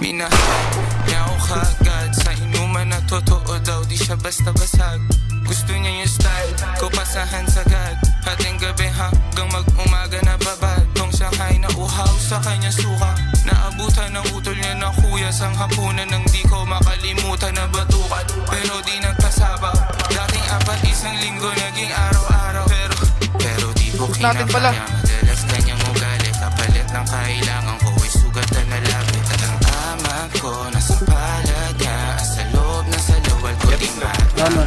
Minahal niya ako kaagad sa inuman na totoo daw, di siya basta basag. Gusto niya yung style, ko pasahan sagad. Hating gabi hanggang mag-umaga na babad. Tong Shanghai na uhaw sa kanya suka. Naabutan ng utol niya na kuya sang hapunan nang di ko makalimutan na batukan. Pero di nagkasaba, dating 4 isang linggo naging araw-araw. Pero di ko kinakaya, madalas kanyang ugali. Kapalit ng kailangan ko ay sugatan na labit. At ang ama ko nasa palad niya, sa loob na sa lawal ko di matagal.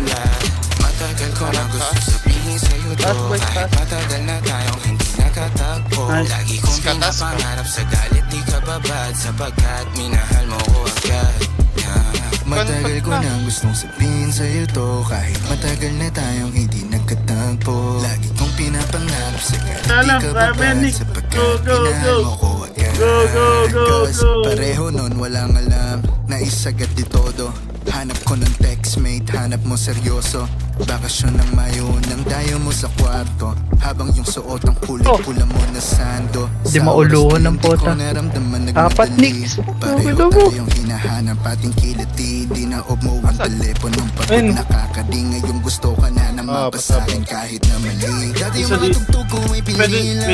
Matagal ko na gusto sabihin sa'yo to, kahit matagal na tayong hindi nakatagpo. Lagi kong pinapangarap sa galit di ka babad, sapagkat minahal mo ko agad. Matagal ko na gustong sabihin sa'yo to, kahit matagal na tayong hindi nagkatagpo. Lagi kong pinapangarap sa galit di ka babad, sapagkat minahal mo ko agad. Cause pareho nun walang alam, naisagad di todo. Hanap ko ng textmate, hanap mo seryoso. Bakasyon ng Mayo, nang dayo mo sa kwarto. Habang yung suot ang kulay pula mo na sando. Di mauluhan ng pota. Apat Nix. Pareho tayong hinahanap ating kiliti. Di na off mo ang teleponong pag nakakadi. Ngayon gusto ka na na mapasakin kahit na mali. Dati yung mga tugtog ko ay pinila.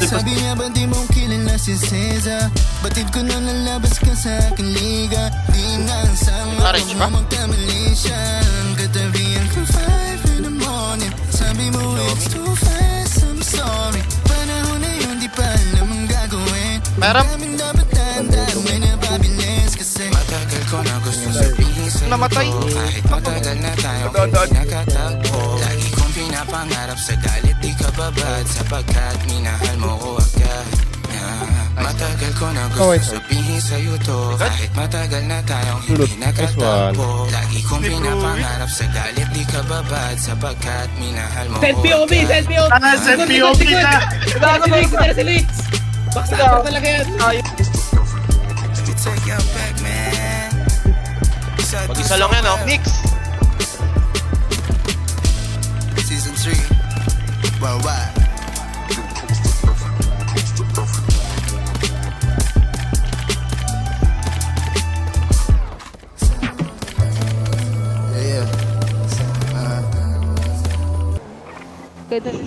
Sabi niya ba di mong kilala si Cesar? Batid ko na nalabas ka sa aking liga. Di nga ang sama mo magkamali siya. Ang katabihan ko 5 in the morning. Sabi mo it's too fast, I'm sorry. Panahon na yun di pa alam ang gagawin. Maraming dapat tandaan, may napabilis. Kasi matagal ko na gusto sabihin sa'yo namatay. Kahit matagal na tayong hindi nakatagpo. Lagi kong pinapangarap sa galit di ka babad, sapagkat minahal mo ko agad. Matagal ko na gusto sabihin sa'yo to, kahit matagal na tayong hindi nakatagpo. Lagi kong pinapangarap sa galit di ka babad, sapagkat minahal mo ko POV, agad. POV! Send POV na! Si Luis! Baksa talaga yan! Take your back, man. Mag-isa lang yan, oh. Nix! Season 3 Worldwide.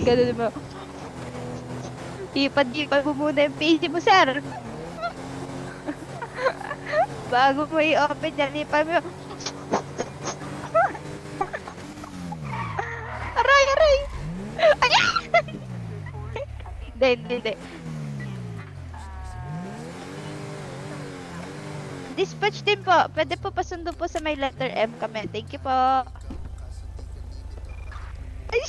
Ganun mo. Ipad-ipad mo muna yung PC mo, sir. Bago mo i-open yan, ipad mo. Aray, aray! Ay! Hindi. Dispatch din po. Pwede po pasundo po sa may letter M kami. Thank you po. Ay,